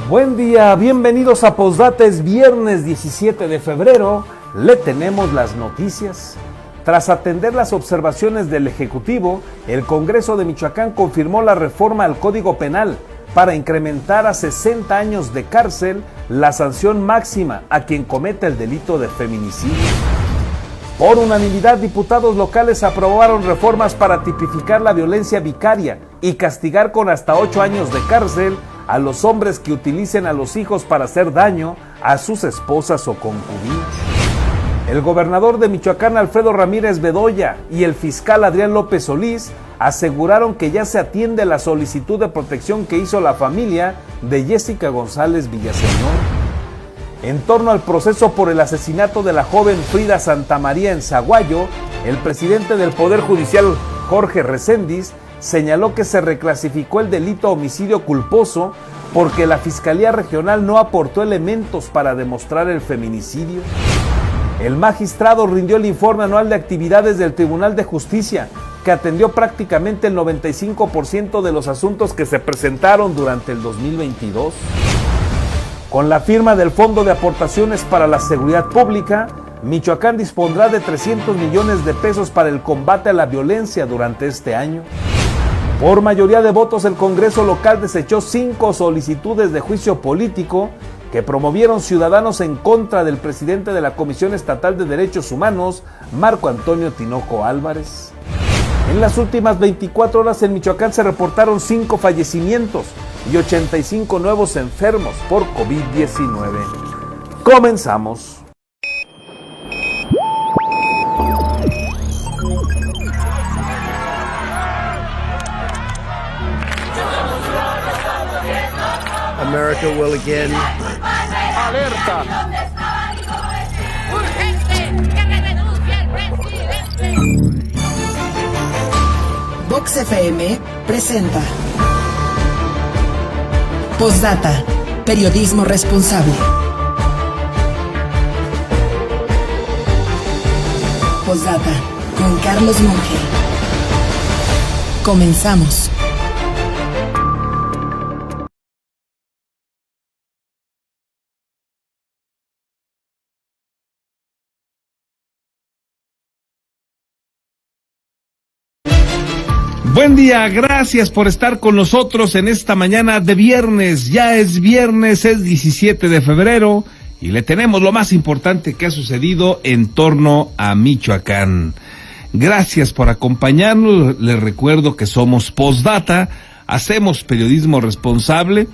Buen día, bienvenidos a Postdata, es viernes 17 de febrero, le tenemos las noticias. Tras atender las observaciones del Ejecutivo, el Congreso de Michoacán confirmó la reforma al Código Penal para incrementar a 60 años de cárcel la sanción máxima a quien cometa el delito de feminicidio. Por unanimidad, diputados locales aprobaron reformas para tipificar la violencia vicaria y castigar con hasta 8 años de cárcel a los hombres que utilicen a los hijos para hacer daño a sus esposas o concubinas. El gobernador de Michoacán, Alfredo Ramírez Bedoya, y el fiscal Adrián López Solís aseguraron que ya se atiende la solicitud de protección que hizo la familia de Jessica González Villaseñor. En torno al proceso por el asesinato de la joven Frida Santamaría en Zaguayo, el presidente del Poder Judicial, Jorge Reséndiz, señaló que se reclasificó el delito homicidio culposo porque la Fiscalía Regional no aportó elementos para demostrar el feminicidio. El magistrado rindió el informe anual de actividades del Tribunal de Justicia, que atendió prácticamente el 95% de los asuntos que se presentaron durante el 2022. Con la firma del Fondo de Aportaciones para la Seguridad Pública, Michoacán dispondrá de 300 millones de pesos para el combate a la violencia durante este año. Por mayoría de votos, el Congreso local desechó 5 solicitudes de juicio político que promovieron ciudadanos en contra del presidente de la Comisión Estatal de Derechos Humanos, Marco Antonio Tinoco Álvarez. En las últimas 24 horas en Michoacán se reportaron 5 fallecimientos y 85 nuevos enfermos por COVID-19. Comenzamos. America will again. Alerta. Urgente, que renuncie el presidente. Vox FM presenta Postdata, periodismo responsable. Postdata con Carlos Monge. Comenzamos. Buen día, gracias por estar con nosotros en esta mañana de viernes. Ya es viernes, es 17 de febrero y le tenemos lo más importante que ha sucedido en torno a Michoacán. Gracias por acompañarnos, les recuerdo que somos Postdata, hacemos periodismo responsable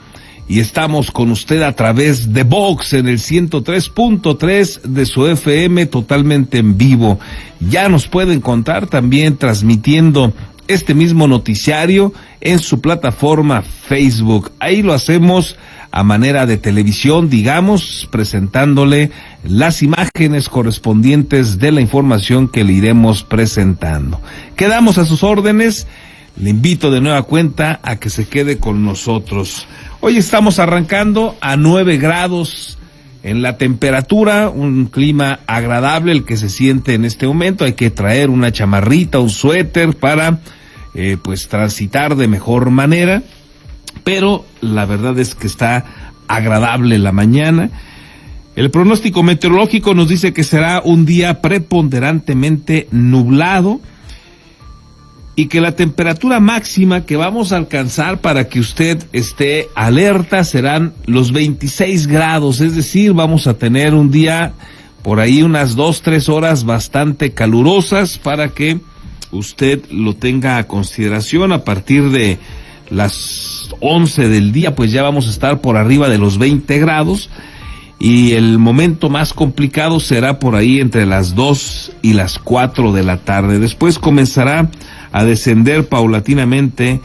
y estamos con usted a través de Vox en el 103.3 de su FM totalmente en vivo. Ya nos puede encontrar también transmitiendo este mismo noticiario en su plataforma Facebook. Ahí lo hacemos a manera de televisión, digamos, presentándole las imágenes correspondientes de la información que le iremos presentando. Quedamos a sus órdenes. Le invito de nueva cuenta a que se quede con nosotros. Hoy estamos arrancando a 9 grados en la temperatura, un clima agradable el que se siente en este momento. Hay que traer una chamarrita, un suéter para pues transitar de mejor manera, pero la verdad es que está agradable la mañana. El pronóstico meteorológico nos dice que será un día preponderantemente nublado y que la temperatura máxima que vamos a alcanzar para que usted esté alerta serán los 26 grados, es decir, vamos a tener un día por ahí unas 2-3 horas bastante calurosas para que usted lo tenga a consideración. A partir de las 11 del día, pues ya vamos a estar por arriba de los 20 grados y el momento más complicado será por ahí entre las 2 y las 4 de la tarde. Después comenzará a descender paulatinamente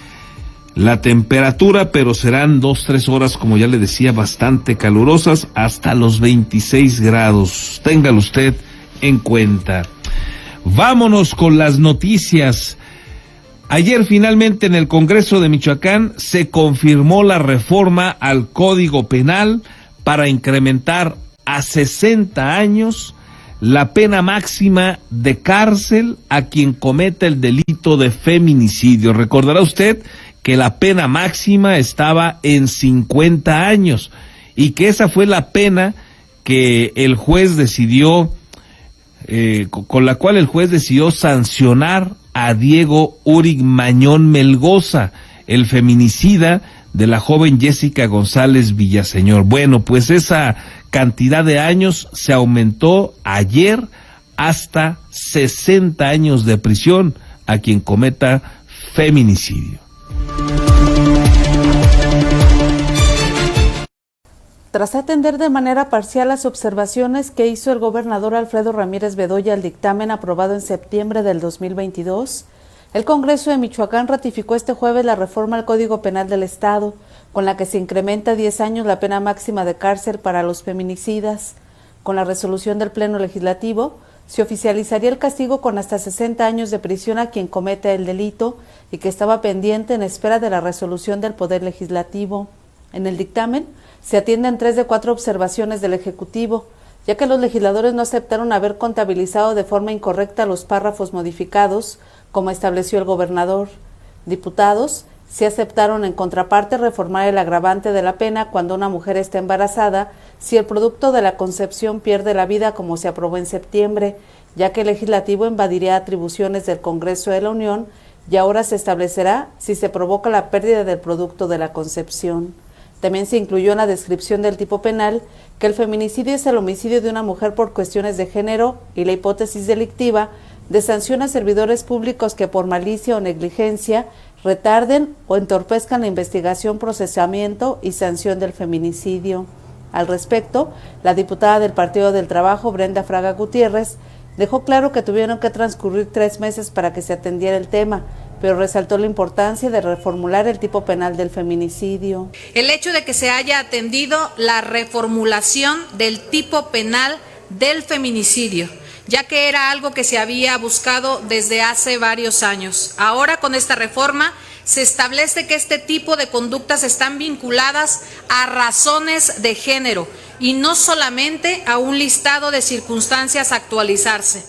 la temperatura, pero serán 2-3 horas, como ya le decía, bastante calurosas, hasta los 26 grados. Téngalo usted en cuenta. Vámonos con las noticias. Ayer finalmente en el Congreso de Michoacán se confirmó la reforma al Código Penal para incrementar a 60 años la pena máxima de cárcel a quien cometa el delito de feminicidio. Recordará usted que la pena máxima estaba en 50 años y que esa fue la pena que el juez decidió, con la cual el juez decidió sancionar a Diego Urig Mañón Melgoza, el feminicida de la joven Jessica González Villaseñor. Bueno, pues esa cantidad de años se aumentó ayer hasta 60 años de prisión a quien cometa feminicidio. Tras atender de manera parcial las observaciones que hizo el gobernador Alfredo Ramírez Bedoya al dictamen aprobado en septiembre del 2022, el Congreso de Michoacán ratificó este jueves la reforma al Código Penal del Estado, con la que se incrementa a 10 años la pena máxima de cárcel para los feminicidas. Con la resolución del Pleno Legislativo, se oficializaría el castigo con hasta 60 años de prisión a quien cometa el delito y que estaba pendiente en espera de la resolución del Poder Legislativo. En el dictamen se atienden 3 de 4 observaciones del Ejecutivo, ya que los legisladores no aceptaron haber contabilizado de forma incorrecta los párrafos modificados, como estableció el gobernador. Diputados sí aceptaron en contraparte reformar el agravante de la pena cuando una mujer está embarazada si el producto de la concepción pierde la vida, como se aprobó en septiembre, ya que el legislativo invadiría atribuciones del Congreso de la Unión y ahora se establecerá si se provoca la pérdida del producto de la concepción. También se incluyó en la descripción del tipo penal que el feminicidio es el homicidio de una mujer por cuestiones de género y la hipótesis delictiva de sanción a servidores públicos que por malicia o negligencia retarden o entorpezcan la investigación, procesamiento y sanción del feminicidio. Al respecto, la diputada del Partido del Trabajo, Brenda Fraga Gutiérrez, dejó claro que tuvieron que transcurrir 3 meses para que se atendiera el tema, pero resaltó la importancia de reformular el tipo penal del feminicidio. El hecho de que se haya atendido la reformulación del tipo penal del feminicidio, ya que era algo que se había buscado desde hace varios años. Ahora, con esta reforma, se establece que este tipo de conductas están vinculadas a razones de género y no solamente a un listado de circunstancias a actualizarse.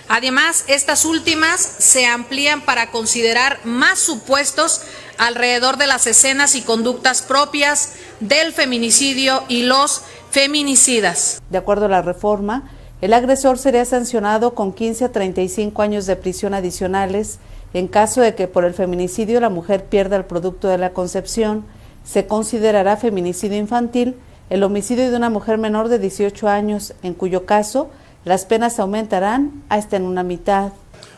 Además, estas últimas se amplían para considerar más supuestos alrededor de las escenas y conductas propias del feminicidio y los feminicidas. De acuerdo a la reforma, el agresor sería sancionado con 15 a 35 años de prisión adicionales en caso de que por el feminicidio la mujer pierda el producto de la concepción. Se considerará feminicidio infantil el homicidio de una mujer menor de 18 años, en cuyo caso las penas aumentarán hasta en una mitad.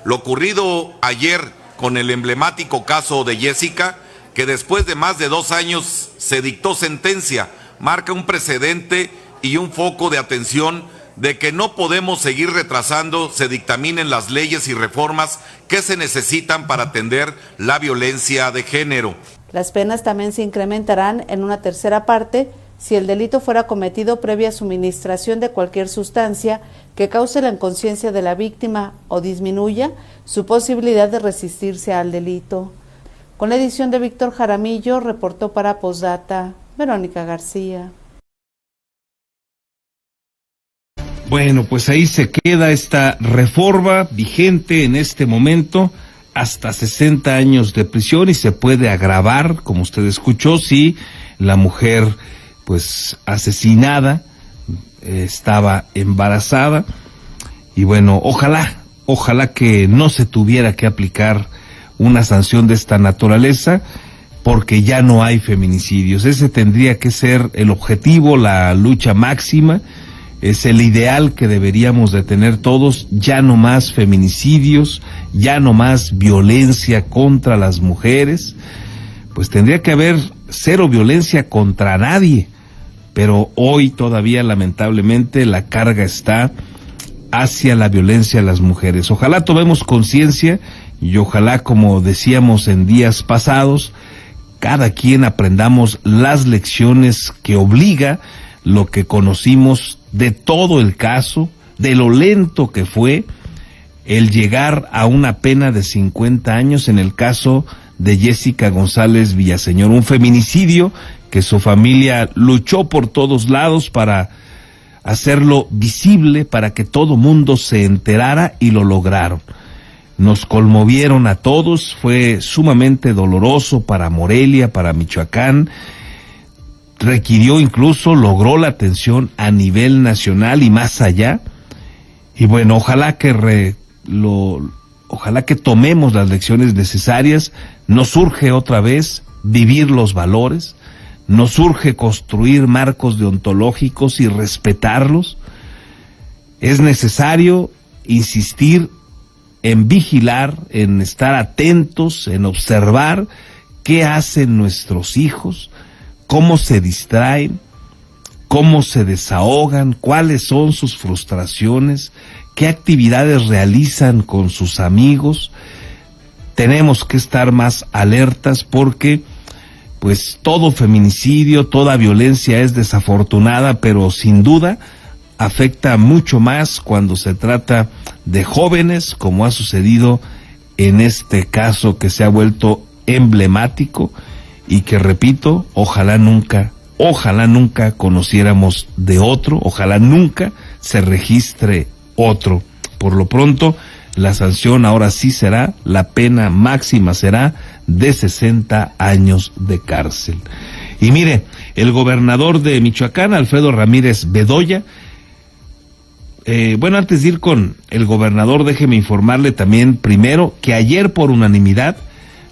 Lo ocurrido ayer con el emblemático caso de Jessica, que después de más de 2 años se dictó sentencia, marca un precedente y un foco de atención de que no podemos seguir retrasando se dictaminen las leyes y reformas que se necesitan para atender la violencia de género. Las penas también se incrementarán en una tercera parte si el delito fuera cometido previa suministración de cualquier sustancia que cause la inconsciencia de la víctima o disminuya su posibilidad de resistirse al delito. Con la edición de Víctor Jaramillo, reportó para Postdata, Verónica García. Bueno, pues ahí se queda esta reforma vigente en este momento, hasta 60 años de prisión, y se puede agravar, como usted escuchó, si la mujer pues asesinada estaba embarazada. Y bueno, ojalá que no se tuviera que aplicar una sanción de esta naturaleza, porque ya no hay feminicidios. Ese tendría que ser el objetivo, la lucha máxima. Es el ideal que deberíamos de tener todos, ya no más feminicidios, ya no más violencia contra las mujeres. Pues tendría que haber cero violencia contra nadie, pero hoy todavía lamentablemente la carga está hacia la violencia a las mujeres. Ojalá tomemos conciencia y ojalá, como decíamos en días pasados, cada quien aprendamos las lecciones que obliga lo que conocimos de todo el caso, de lo lento que fue el llegar a una pena de 50 años en el caso de Jessica González Villaseñor, un feminicidio que su familia luchó por todos lados para hacerlo visible para que todo mundo se enterara, y lo lograron. Nos conmovieron a todos, fue sumamente doloroso para Morelia, para Michoacán, logró la atención a nivel nacional y más allá, y bueno, ojalá que tomemos las lecciones necesarias. Nos urge otra vez vivir los valores, nos urge construir marcos deontológicos y respetarlos. Es necesario insistir en vigilar, en estar atentos, en observar qué hacen nuestros hijos, cómo se distraen, cómo se desahogan, cuáles son sus frustraciones, qué actividades realizan con sus amigos. Tenemos que estar más alertas porque pues todo feminicidio, toda violencia es desafortunada, pero sin duda afecta mucho más cuando se trata de jóvenes, como ha sucedido en este caso que se ha vuelto emblemático y que, repito, ojalá nunca conociéramos de otro, ojalá nunca se registre otro. Por lo pronto, la sanción ahora sí será, la pena máxima será de 60 años de cárcel. Y mire, el gobernador de Michoacán, Alfredo Ramírez Bedoya, antes de ir con el gobernador, déjeme informarle también primero que ayer por unanimidad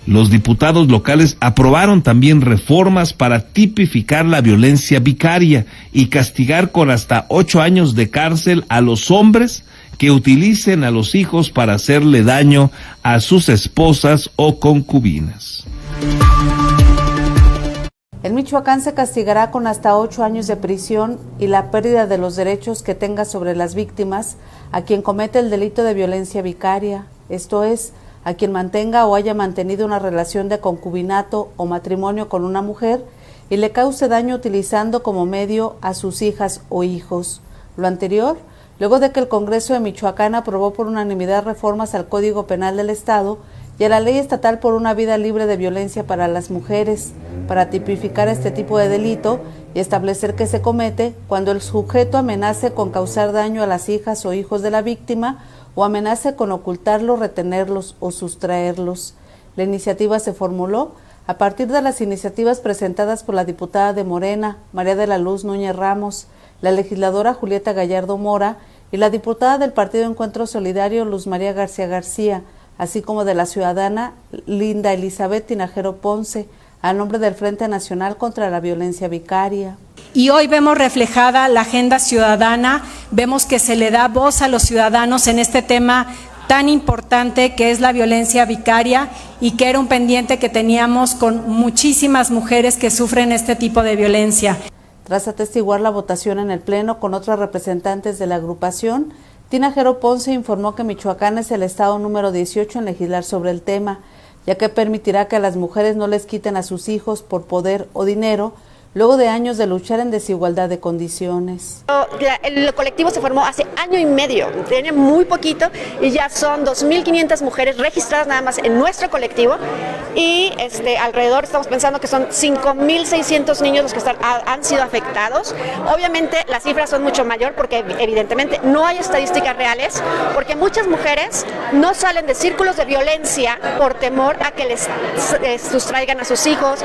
los diputados locales aprobaron también reformas para tipificar la violencia vicaria y castigar con hasta 8 años de cárcel a los hombres que utilicen a los hijos para hacerle daño a sus esposas o concubinas. En Michoacán se castigará con hasta 8 años de prisión y la pérdida de los derechos que tenga sobre las víctimas a quien comete el delito de violencia vicaria, esto es, a quien mantenga o haya mantenido una relación de concubinato o matrimonio con una mujer y le cause daño utilizando como medio a sus hijas o hijos. Lo anterior, luego de que el Congreso de Michoacán aprobó por unanimidad reformas al Código Penal del Estado y a la Ley Estatal por una vida libre de violencia para las mujeres, para tipificar este tipo de delito y establecer que se comete cuando el sujeto amenace con causar daño a las hijas o hijos de la víctima o amenace con ocultarlos, retenerlos o sustraerlos. La iniciativa se formuló a partir de las iniciativas presentadas por la diputada de Morena, María de la Luz Núñez Ramos, la legisladora Julieta Gallardo Mora y la diputada del Partido Encuentro Solidario, Luz María García García, así como de la ciudadana Linda Elizabeth Tinajero Ponce, a nombre del Frente Nacional contra la Violencia Vicaria. Y hoy vemos reflejada la agenda ciudadana, vemos que se le da voz a los ciudadanos en este tema tan importante que es la violencia vicaria y que era un pendiente que teníamos con muchísimas mujeres que sufren este tipo de violencia. Tras atestiguar la votación en el Pleno con otros representantes de la agrupación, Tinajero Ponce informó que Michoacán es el estado número 18 en legislar sobre el tema, ya que permitirá que a las mujeres no les quiten a sus hijos por poder o dinero, luego de años de luchar en desigualdad de condiciones. El colectivo se formó hace año y medio, tiene muy poquito y ya son 2.500 mujeres registradas nada más en nuestro colectivo y alrededor estamos pensando que son 5.600 niños los que han sido afectados. Obviamente las cifras son mucho mayor porque evidentemente no hay estadísticas reales porque muchas mujeres no salen de círculos de violencia por temor a que les sustraigan a sus hijos.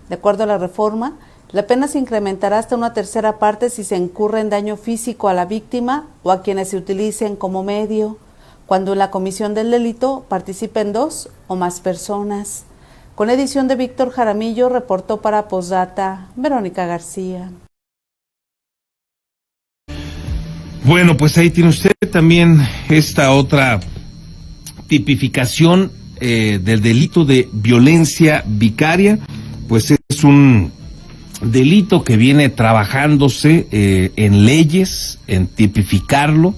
De acuerdo a la reforma, la pena se incrementará hasta una tercera parte si se incurre en daño físico a la víctima o a quienes se utilicen como medio, cuando en la comisión del delito participen 2 o más personas. Con edición de Víctor Jaramillo, reportó para Postdata, Verónica García. Bueno, pues ahí tiene usted también esta otra tipificación del delito de violencia vicaria, pues es un delito que viene trabajándose en leyes, en tipificarlo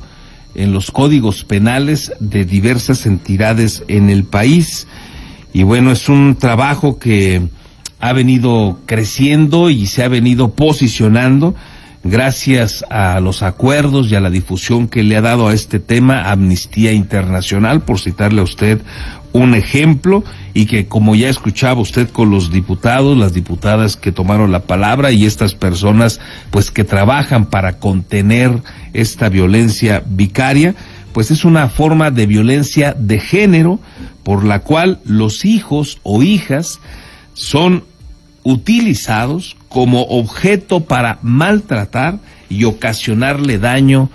en los códigos penales de diversas entidades en el país. Y bueno, es un trabajo que ha venido creciendo y se ha venido posicionando gracias a los acuerdos y a la difusión que le ha dado a este tema Amnistía Internacional, por citarle a usted un ejemplo, y que, como ya escuchaba usted con los diputados, las diputadas que tomaron la palabra y estas personas pues que trabajan para contener esta violencia vicaria, pues es una forma de violencia de género por la cual los hijos o hijas son utilizados como objeto para maltratar y ocasionarle daño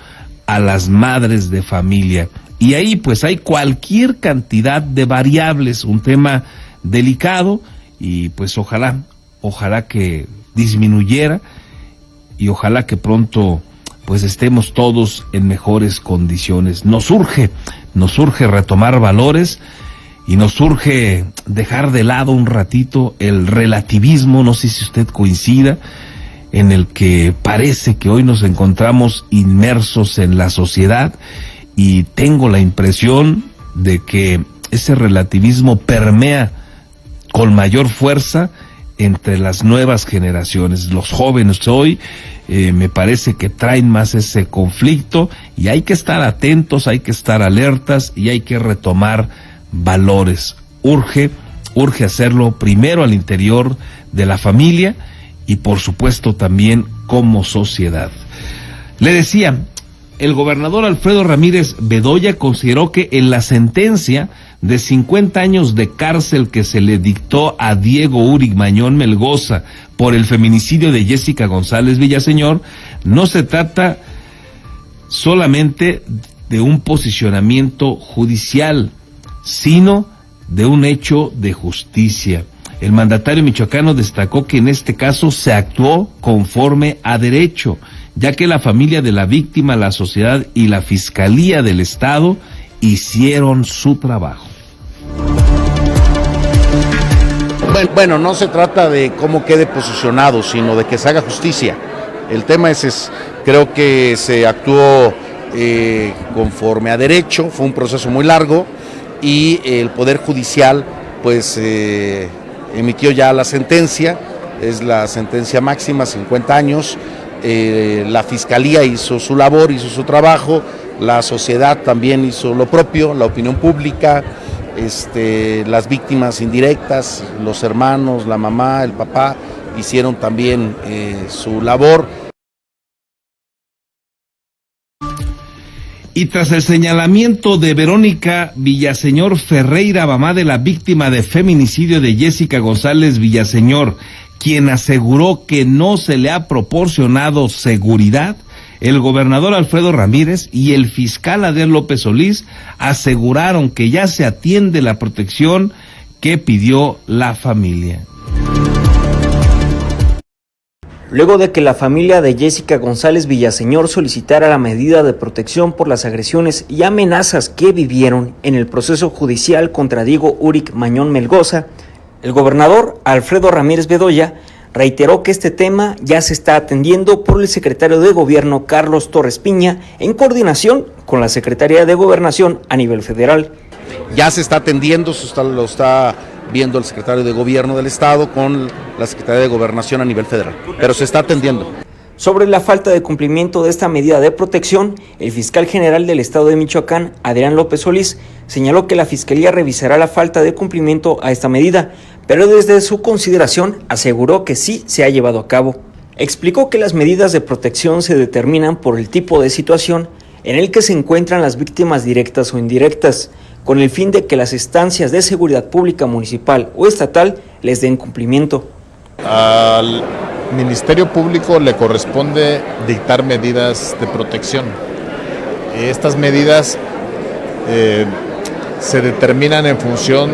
a las madres de familia. Y ahí pues hay cualquier cantidad de variables, un tema delicado, y pues ojalá que disminuyera, y ojalá que pronto pues estemos todos en mejores condiciones. Nos urge retomar valores, y nos urge dejar de lado un ratito el relativismo, no sé si usted coincida, en el que parece que hoy nos encontramos inmersos en la sociedad, y tengo la impresión de que ese relativismo permea con mayor fuerza entre las nuevas generaciones. Los jóvenes hoy me parece que traen más ese conflicto, y hay que estar atentos, hay que estar alertas, y hay que retomar valores. Urge hacerlo primero al interior de la familia y por supuesto también como sociedad. Le decía, el gobernador Alfredo Ramírez Bedoya consideró que en la sentencia de 50 años de cárcel que se le dictó a Diego Uric Mañón Melgoza por el feminicidio de Jessica González Villaseñor, no se trata solamente de un posicionamiento judicial, sino de un hecho de justicia. El mandatario michoacano destacó que en este caso se actuó conforme a derecho, ya que la familia de la víctima, la sociedad y la Fiscalía del Estado hicieron su trabajo. Bueno, no se trata de cómo quede posicionado, sino de que se haga justicia. El tema es creo que se actuó conforme a derecho, fue un proceso muy largo, y el Poder Judicial pues emitió ya la sentencia, es la sentencia máxima, 50 años, la Fiscalía hizo su labor, hizo su trabajo, la sociedad también hizo lo propio, la opinión pública, las víctimas indirectas, los hermanos, la mamá, el papá, hicieron también su labor. Y tras el señalamiento de Verónica Villaseñor Ferreira, mamá de la víctima de feminicidio de Jessica González Villaseñor, quien aseguró que no se le ha proporcionado seguridad, el gobernador Alfredo Ramírez y el fiscal Adrián López Solís aseguraron que ya se atiende la protección que pidió la familia. Luego de que la familia de Jessica González Villaseñor solicitara la medida de protección por las agresiones y amenazas que vivieron en el proceso judicial contra Diego Uric Mañón Melgoza, el gobernador Alfredo Ramírez Bedoya reiteró que este tema ya se está atendiendo por el secretario de Gobierno Carlos Torres Piña en coordinación con la Secretaría de Gobernación a nivel federal. Ya se está atendiendo, lo está viendo el secretario de Gobierno del Estado con la Secretaría de Gobernación a nivel federal, pero se está atendiendo. Sobre la falta de cumplimiento de esta medida de protección, el fiscal general del Estado de Michoacán, Adrián López Solís, señaló que la Fiscalía revisará la falta de cumplimiento a esta medida, pero desde su consideración aseguró que sí se ha llevado a cabo. Explicó que las medidas de protección se determinan por el tipo de situación en el que se encuentran las víctimas directas o indirectas, con el fin de que las instancias de seguridad pública municipal o estatal les den cumplimiento. Al Ministerio Público le corresponde dictar medidas de protección. Estas medidas se determinan en función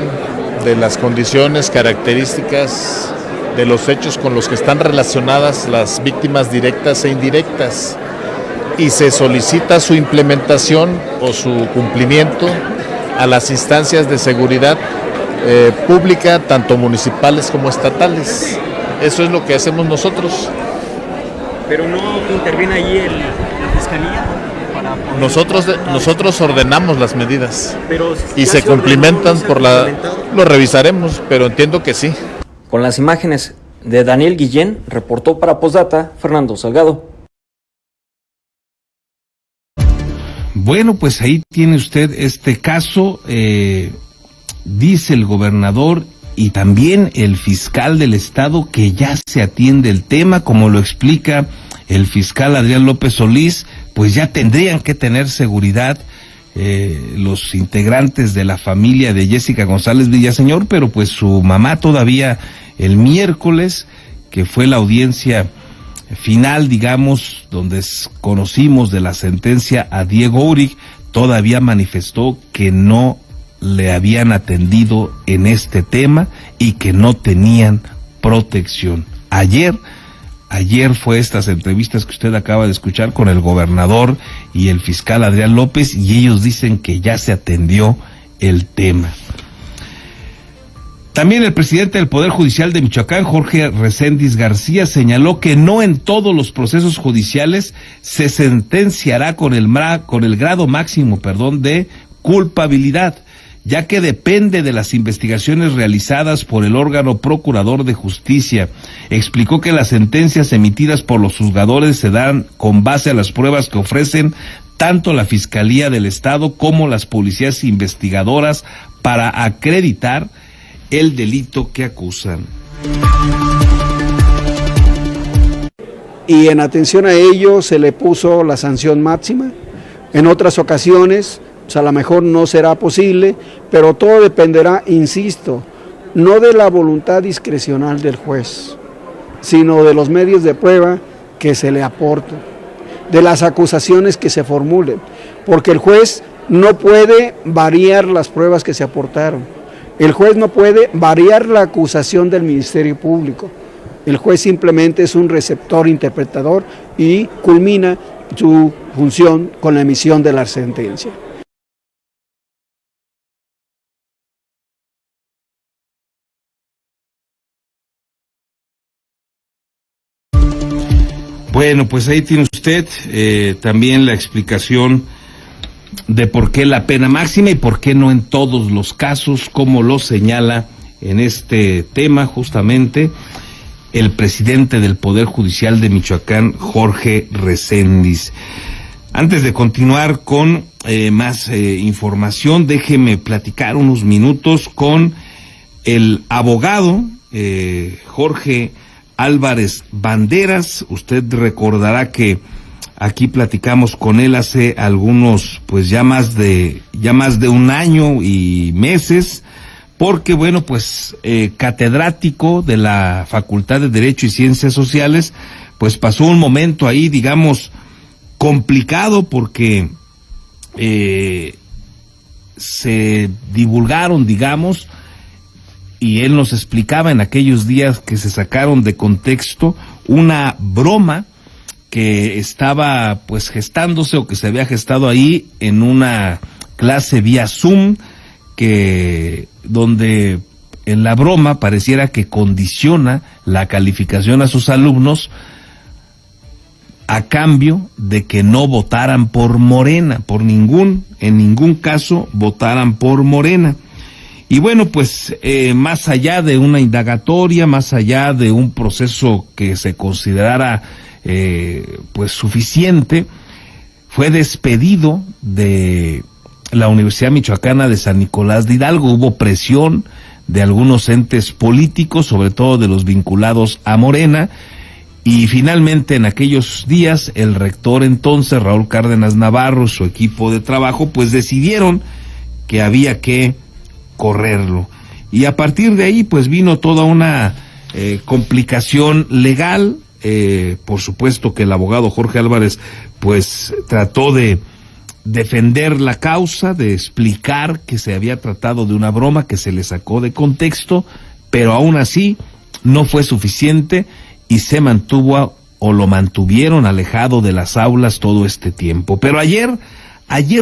de las condiciones, características de los hechos con los que están relacionadas las víctimas directas e indirectas, y se solicita su implementación o su cumplimiento a las instancias de seguridad pública, tanto municipales como estatales. Eso es lo que hacemos nosotros. ¿Pero no interviene allí la Fiscalía? Nosotros ordenamos las medidas, pero y se cumplimentan lo revisaremos, pero entiendo que sí. Con las imágenes de Daniel Guillén, reportó para Postdata Fernando Salgado. bueno, pues ahí tiene usted este caso. Dice el gobernador y también el fiscal del estado que ya se atiende el tema, como lo explica el fiscal Adrián López Solís, pues ya tendrían que tener seguridad los integrantes de la familia de Jessica González Villaseñor, pero pues su mamá todavía el miércoles, que fue la audiencia final, digamos, donde conocimos de la sentencia a Diego Urig, todavía manifestó que no le habían atendido en este tema y que no tenían protección. Ayer fue estas entrevistas que usted acaba de escuchar con el gobernador y el fiscal Adrián López, y ellos dicen que ya se atendió el tema. También el presidente del Poder Judicial de Michoacán, Jorge Reséndiz García, señaló que no en todos los procesos judiciales se sentenciará con el grado máximo, de culpabilidad, ya que depende de las investigaciones realizadas por el órgano procurador de justicia. Explicó que las sentencias emitidas por los juzgadores se dan con base a las pruebas que ofrecen tanto la Fiscalía del Estado como las policías investigadoras para acreditar el delito que acusan. Y en atención a ello se le puso la sanción máxima. En otras ocasiones a lo mejor no será posible, pero todo dependerá, insisto, no de la voluntad discrecional del juez, sino de los medios de prueba que se le aporten, de las acusaciones que se formulen, porque el juez no puede variar las pruebas que se aportaron, el juez no puede variar la acusación del Ministerio Público, el juez simplemente es un receptor interpretador y culmina su función con la emisión de la sentencia. Bueno, pues ahí tiene usted también la explicación de por qué la pena máxima y por qué no en todos los casos, como lo señala en este tema justamente el presidente del Poder Judicial de Michoacán, Jorge Reséndiz. Antes de continuar con más información, déjeme platicar unos minutos con el abogado Jorge Álvarez Banderas. Usted recordará que aquí platicamos con él hace algunos, pues ya más de un año y meses, porque bueno, pues catedrático de la Facultad de Derecho y Ciencias Sociales, pues pasó un momento ahí, digamos, complicado, porque se divulgaron, digamos, y él nos explicaba en aquellos días que se sacaron de contexto una broma que estaba pues gestándose o que se había gestado ahí en una clase vía Zoom, donde en la broma pareciera que condiciona la calificación a sus alumnos a cambio de que no votaran por Morena, en ningún caso votaran por Morena. Y bueno, pues más allá de una indagatoria, más allá de un proceso que se considerara pues suficiente, fue despedido de la Universidad Michoacana de San Nicolás de Hidalgo. Hubo presión de algunos entes políticos, sobre todo de los vinculados a Morena, y finalmente en aquellos días el rector entonces, Raúl Cárdenas Navarro, su equipo de trabajo, pues decidieron que había que correrlo. Y a partir de ahí pues vino toda una complicación legal. Por supuesto que el abogado Jorge Álvarez pues trató de defender la causa, de explicar que se había tratado de una broma que se le sacó de contexto, pero aún así no fue suficiente y se mantuvo o lo mantuvieron alejado de las aulas todo este tiempo. Pero ayer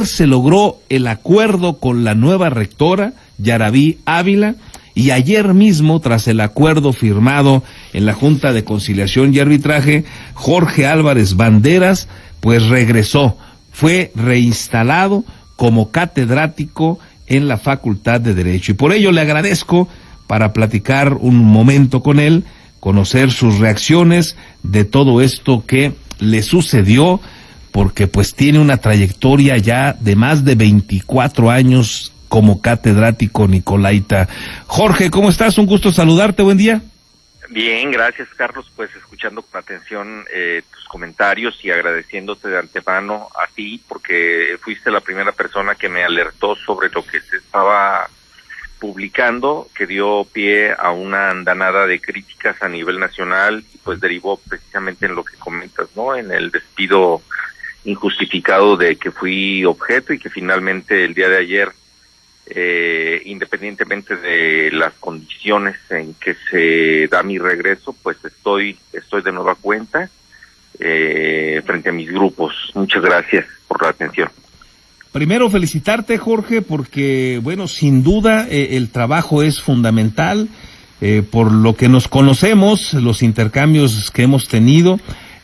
se logró el acuerdo con la nueva rectora, Yarabí Ávila, y ayer mismo, tras el acuerdo firmado en la Junta de Conciliación y Arbitraje, Jorge Álvarez Banderas pues regresó, fue reinstalado como catedrático en la Facultad de Derecho. Y por ello le agradezco, para platicar un momento con él, conocer sus reacciones de todo esto que le sucedió, porque pues tiene una trayectoria ya de más de 24 años como catedrático nicolaita. Jorge, ¿cómo estás? Un gusto saludarte, buen día. Bien, gracias Carlos, pues escuchando con atención tus comentarios y agradeciéndote de antemano a ti, porque fuiste la primera persona que me alertó sobre lo que se estaba publicando, que dio pie a una andanada de críticas a nivel nacional y pues derivó precisamente en lo que comentas, ¿no? En el despido injustificado de que fui objeto y que finalmente el día de ayer, independientemente de las condiciones en que se da mi regreso, pues estoy de nueva cuenta frente a mis grupos. Muchas gracias por la atención. Primero felicitarte, Jorge, porque bueno, sin duda el trabajo es fundamental, por lo que nos conocemos, los intercambios que hemos tenido,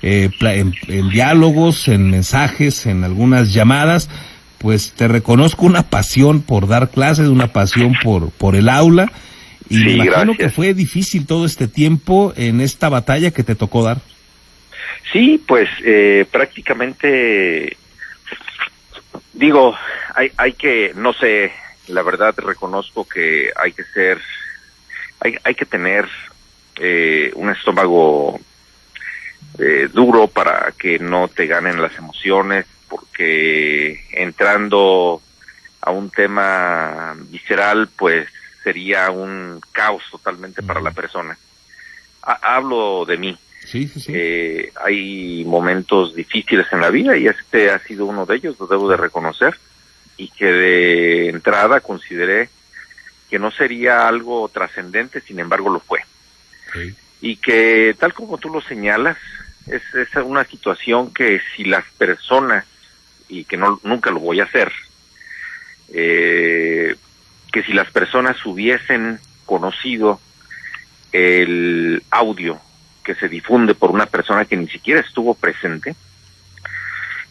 en diálogos, en mensajes, en algunas llamadas, pues te reconozco una pasión por dar clases, una pasión por el aula, y sí, me imagino gracias. Que fue difícil todo este tiempo en esta batalla que te tocó dar. Sí, pues prácticamente, digo, hay que, no sé, la verdad reconozco que hay que tener un estómago duro para que no te ganen las emociones, porque entrando a un tema visceral, pues sería un caos totalmente para la persona. Hablo de mí. Sí. Hay momentos difíciles en la vida y este ha sido uno de ellos, lo debo de reconocer, y que de entrada consideré que no sería algo trascendente, sin embargo lo fue. Sí. Y que tal como tú lo señalas, es una situación que si las personas, y que nunca lo voy a hacer, que si las personas hubiesen conocido el audio que se difunde por una persona que ni siquiera estuvo presente,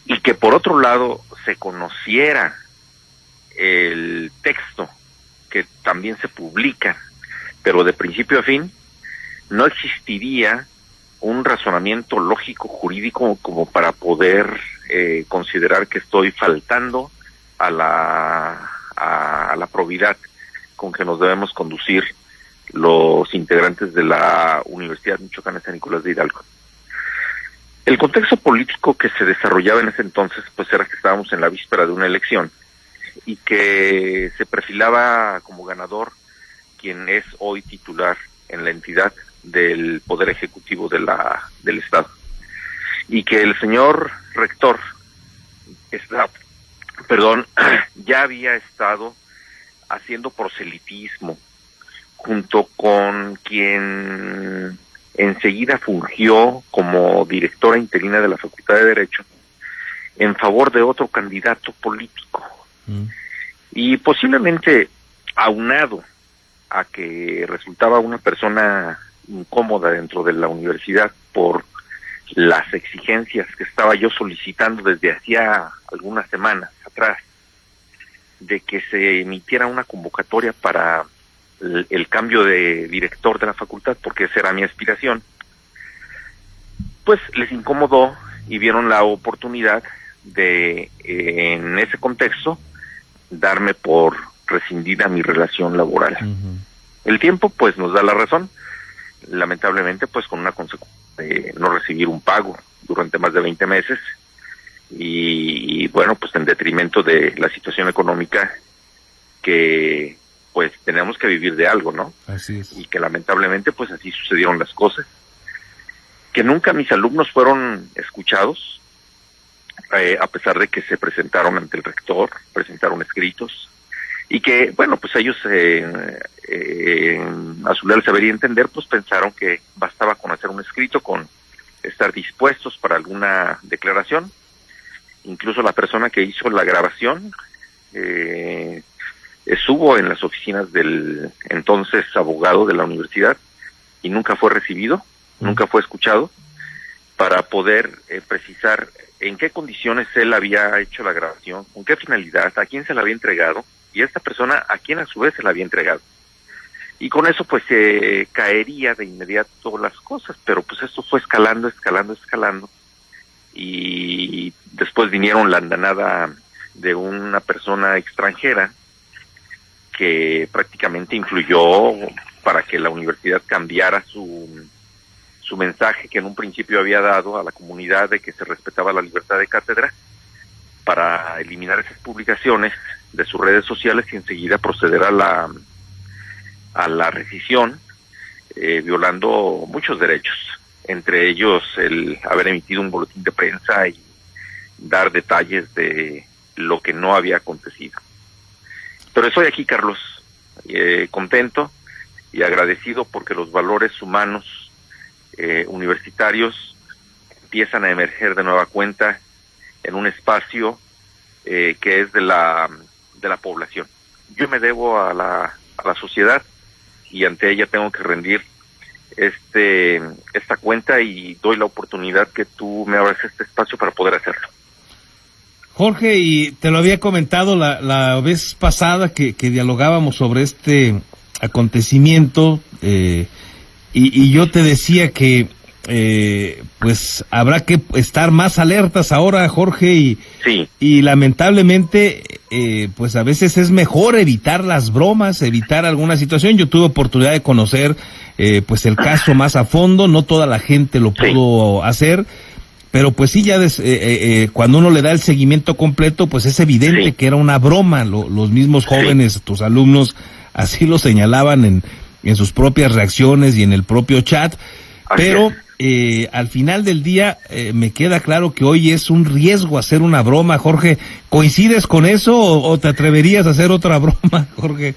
y que por otro lado se conociera el texto que también se publica, pero de principio a fin, no existiría un razonamiento lógico jurídico como para poder considerar que estoy faltando a la probidad con que nos debemos conducir los integrantes de la Universidad Michoacana San Nicolás de Hidalgo. El contexto político que se desarrollaba en ese entonces, pues era que estábamos en la víspera de una elección y que se perfilaba como ganador quien es hoy titular en la entidad del Poder Ejecutivo del Estado, y que el señor rector ya había estado haciendo proselitismo junto con quien enseguida fungió como directora interina de la Facultad de Derecho en favor de otro candidato político. Y posiblemente aunado a que resultaba una persona incómoda dentro de la universidad por las exigencias que estaba yo solicitando desde hacía algunas semanas atrás, de que se emitiera una convocatoria para el cambio de director de la facultad, porque esa era mi aspiración, pues les incomodó y vieron la oportunidad de, en ese contexto, darme por rescindida mi relación laboral. El tiempo pues nos da la razón, lamentablemente pues con una consecuencia de no recibir un pago durante más de 20 meses y bueno, pues en detrimento de la situación económica que pues tenemos que vivir de algo, ¿no? Así es. Y que lamentablemente pues así sucedieron las cosas, que nunca mis alumnos fueron escuchados, a pesar de que se presentaron ante el rector, presentaron escritos, y que, bueno, pues ellos a su leal saber y entender, pues pensaron que bastaba con hacer un escrito, con estar dispuestos para alguna declaración. Incluso la persona que hizo la grabación estuvo en las oficinas del entonces abogado de la universidad y nunca fue recibido, nunca fue escuchado, para poder precisar en qué condiciones él había hecho la grabación, con qué finalidad, a quién se la había entregado, y esta persona a quién a su vez se la había entregado. Y con eso pues se caería de inmediato las cosas, pero pues esto fue escalando, y después vinieron la andanada de una persona extranjera que prácticamente influyó para que la universidad cambiara su mensaje que en un principio había dado a la comunidad de que se respetaba la libertad de cátedra, para eliminar esas publicaciones de sus redes sociales y enseguida proceder a la rescisión, violando muchos derechos, entre ellos el haber emitido un boletín de prensa y dar detalles de lo que no había acontecido. Pero estoy aquí, Carlos, contento y agradecido porque los valores humanos universitarios empiezan a emerger de nueva cuenta en un espacio que es de la población. Yo me debo a la sociedad y ante ella tengo que rendir esta cuenta y doy la oportunidad que tú me abras este espacio para poder hacerlo. Jorge, y te lo había comentado la vez pasada que dialogábamos sobre este acontecimiento, y yo te decía que pues habrá que estar más alertas ahora, Jorge, y lamentablemente pues a veces es mejor evitar las bromas, evitar alguna situación. Yo tuve oportunidad de conocer pues el caso más a fondo, no toda la gente lo pudo hacer, pero pues sí, ya cuando uno le da el seguimiento completo, pues es evidente que era una broma. Los mismos jóvenes, tus alumnos, así lo señalaban en sus propias reacciones y en el propio chat. Pero al final del día me queda claro que hoy es un riesgo hacer una broma, Jorge. ¿Coincides con eso o te atreverías a hacer otra broma, Jorge?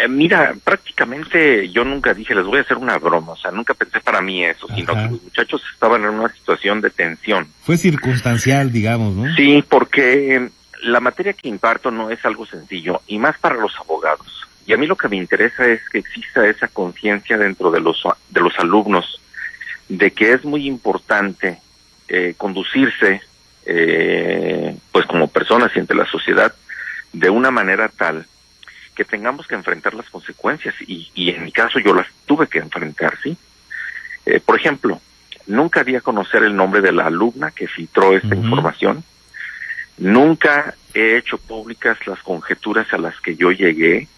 Mira, prácticamente yo nunca dije les voy a hacer una broma, o sea, nunca pensé para mí eso, sino que los muchachos estaban en una situación de tensión. Fue circunstancial, digamos, ¿no? Sí, porque la materia que imparto no es algo sencillo, y más para los abogados. Y a mí lo que me interesa es que exista esa conciencia dentro de los alumnos de que es muy importante conducirse pues como personas y ante la sociedad de una manera tal que tengamos que enfrentar las consecuencias y en mi caso yo las tuve que enfrentar, ¿sí? Por ejemplo, nunca di a conocer el nombre de la alumna que filtró esta información, nunca he hecho públicas las conjeturas a las que yo llegué.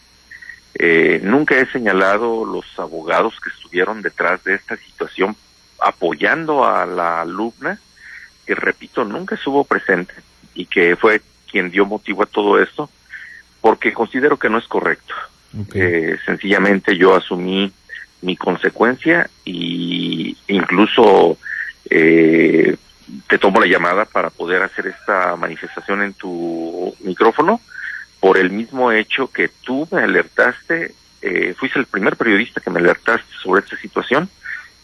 Nunca he señalado los abogados que estuvieron detrás de esta situación apoyando a la alumna, que repito, nunca estuvo presente y que fue quien dio motivo a todo esto, porque considero que no es correcto. Sencillamente yo asumí mi consecuencia y incluso te tomo la llamada para poder hacer esta manifestación en tu micrófono, por el mismo hecho que tú me alertaste, fuiste el primer periodista que me alertaste sobre esta situación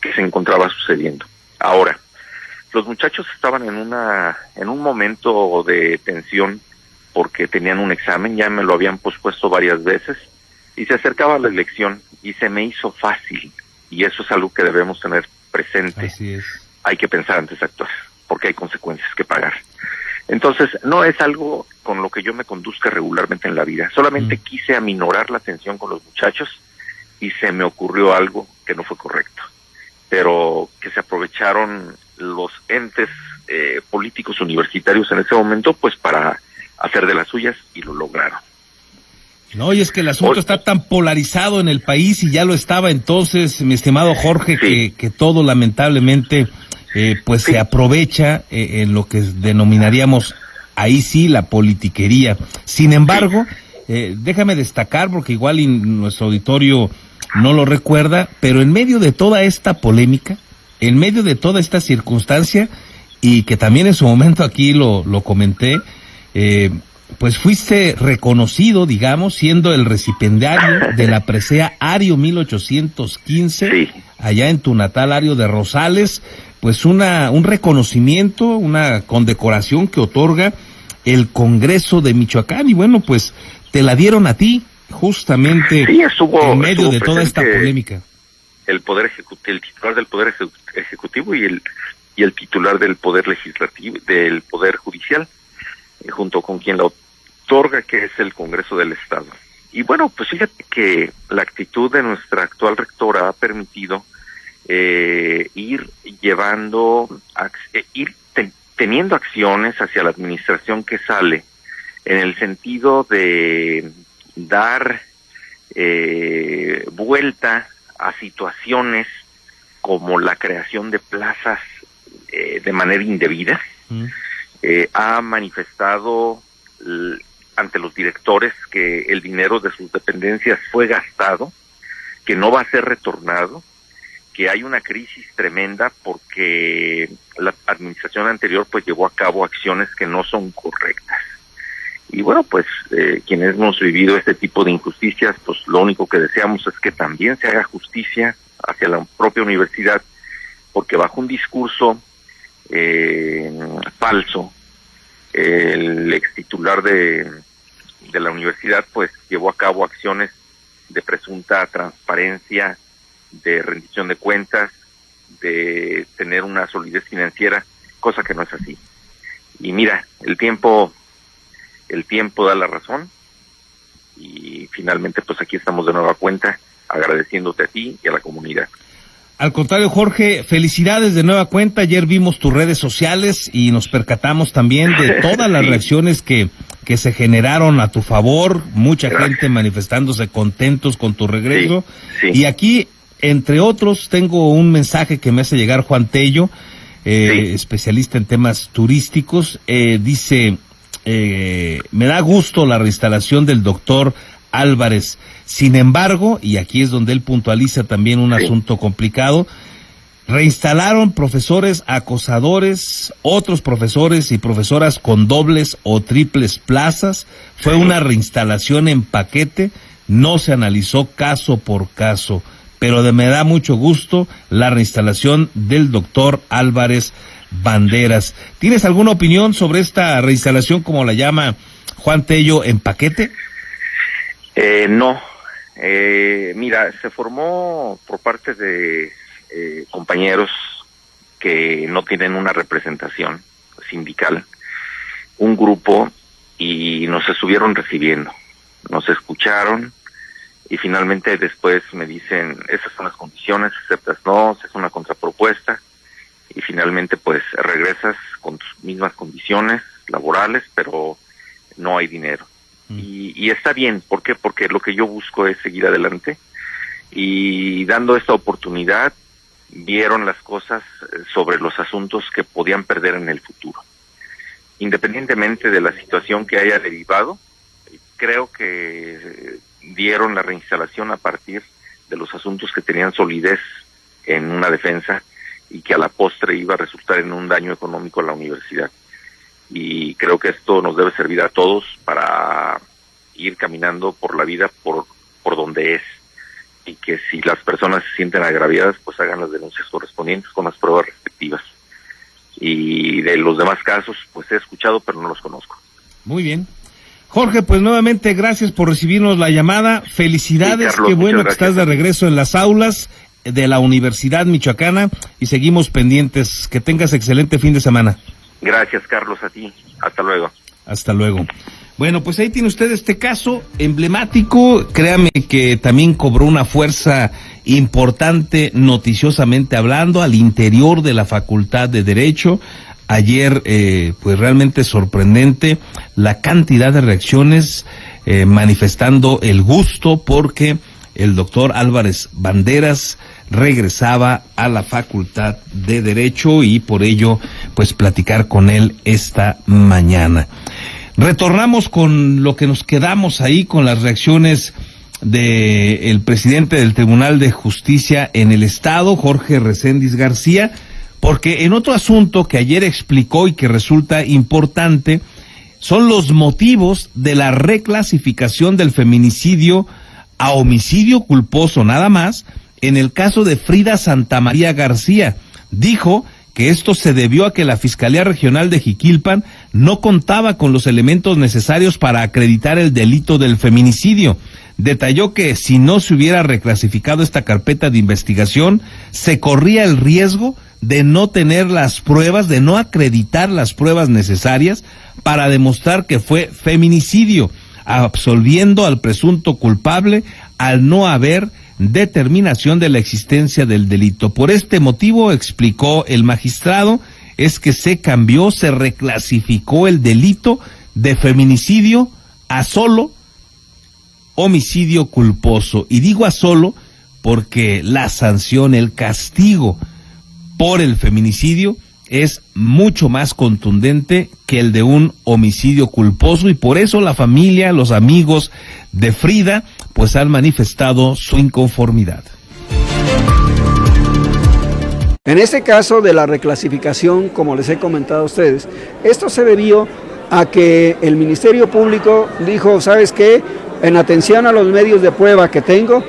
que se encontraba sucediendo. Ahora, los muchachos estaban en un momento de tensión porque tenían un examen, ya me lo habían pospuesto varias veces, y se acercaba la elección, y se me hizo fácil, y eso es algo que debemos tener presente. Así es. Hay que pensar antes de actuar, porque hay consecuencias que pagar. Entonces, no es algo con lo que yo me conduzca regularmente en la vida. Solamente quise aminorar la tensión con los muchachos y se me ocurrió algo que no fue correcto, pero que se aprovecharon los entes políticos universitarios en ese momento, pues para hacer de las suyas, y lo lograron. No, y es que el asunto está tan polarizado en el país, y ya lo estaba entonces, mi estimado Jorge, que todo lamentablemente pues se aprovecha en lo que denominaríamos ahí sí la politiquería. Sin embargo, déjame destacar, porque igual nuestro auditorio no lo recuerda, pero en medio de toda esta polémica, en medio de toda esta circunstancia, y que también en su momento aquí lo comenté, pues fuiste reconocido, digamos, siendo el recipiendario de la presea Ario 1815, allá en tu natal Ario de Rosales, pues un reconocimiento, una condecoración que otorga el Congreso de Michoacán, y bueno, pues te la dieron a ti, justamente en medio de toda esta polémica. El titular del Poder Ejecutivo y el titular del Poder Legislativo, del Poder Judicial, junto con quien la otorga, que es el Congreso del Estado. Y bueno, pues fíjate que la actitud de nuestra actual rectora ha permitido ir teniendo acciones hacia la administración que sale en el sentido de dar vuelta a situaciones como la creación de plazas de manera indebida. Ha manifestado ante los directores que el dinero de sus dependencias fue gastado, que no va a ser retornado, que hay una crisis tremenda porque la administración anterior pues llevó a cabo acciones que no son correctas. Y bueno, pues quienes hemos vivido este tipo de injusticias, pues lo único que deseamos es que también se haga justicia hacia la propia universidad, porque bajo un discurso falso, el ex titular de la universidad pues llevó a cabo acciones de presunta transparencia, de rendición de cuentas, de tener una solidez financiera, cosa que no es así. Y mira, el tiempo da la razón, y finalmente pues aquí estamos de nueva cuenta agradeciéndote a ti y a la comunidad. Al contrario, Jorge, felicidades de nueva cuenta. Ayer vimos tus redes sociales y nos percatamos también de todas las reacciones que se generaron a tu favor, mucha gente manifestándose contentos con tu regreso. Y aquí, entre otros, tengo un mensaje que me hace llegar Juan Tello, especialista en temas turísticos. Dice, me da gusto la reinstalación del doctor Álvarez. Sin embargo, y aquí es donde él puntualiza también un asunto complicado, reinstalaron profesores acosadores, otros profesores y profesoras con dobles o triples plazas. Fue una reinstalación en paquete, no se analizó caso por caso, pero me da mucho gusto la reinstalación del doctor Álvarez Banderas. ¿Tienes alguna opinión sobre esta reinstalación, como la llama Juan Tello, en paquete? No. Mira, se formó por parte de compañeros que no tienen una representación sindical, un grupo, y nos estuvieron recibiendo, nos escucharon, y finalmente después me dicen, esas son las condiciones, aceptas, no, es una contrapropuesta, y finalmente pues regresas con tus mismas condiciones laborales, pero no hay dinero. Y está bien, ¿por qué? Porque lo que yo busco es seguir adelante, y dando esta oportunidad vieron las cosas sobre los asuntos que podían perder en el futuro. Independientemente de la situación que haya derivado, creo que dieron la reinstalación a partir de los asuntos que tenían solidez en una defensa y que a la postre iba a resultar en un daño económico a la universidad. Y creo que esto nos debe servir a todos para ir caminando por la vida por donde es, y que si las personas se sienten agraviadas, pues hagan las denuncias correspondientes con las pruebas respectivas. Y de los demás casos, pues he escuchado, pero no los conozco. Muy bien. Jorge, pues nuevamente gracias por recibirnos la llamada. Felicidades, sí, Carlos, qué bueno que estás de gracias. regreso en las aulas de la Universidad Michoacana, y seguimos pendientes. Que tengas excelente fin de semana. Gracias, Carlos, a ti. Hasta luego. Hasta luego. Bueno, pues ahí tiene usted este caso emblemático. Créame que también cobró una fuerza importante, noticiosamente hablando, al interior de la Facultad de Derecho. Ayer, pues realmente sorprendente la cantidad de reacciones manifestando el gusto porque el doctor Álvarez Banderas regresaba a la Facultad de Derecho, y por ello, pues platicar con él esta mañana. Retornamos con lo que nos quedamos ahí, con las reacciones del presidente del Tribunal de Justicia en el Estado, Jorge Reséndiz García, porque en otro asunto que ayer explicó y que resulta importante, son los motivos de la reclasificación del feminicidio a homicidio culposo nada más, en el caso de Frida Santamaría García. Dijo que esto se debió a que la Fiscalía Regional de Jiquilpan no contaba con los elementos necesarios para acreditar el delito del feminicidio. Detalló que si no se hubiera reclasificado esta carpeta de investigación, se corría el riesgo de no tener las pruebas, de no acreditar las pruebas necesarias para demostrar que fue feminicidio, absolviendo al presunto culpable al no haber determinación de la existencia del delito. Por este motivo, explicó el magistrado, es que se reclasificó el delito de feminicidio a solo homicidio culposo. Y digo a solo porque la sanción, el castigo por el feminicidio es mucho más contundente que el de un homicidio culposo, y por eso la familia, los amigos de Frida, pues han manifestado su inconformidad. En este caso de la reclasificación, como les he comentado a ustedes, esto se debió a que el Ministerio Público dijo, ¿sabes qué? En atención a los medios de prueba que tengo,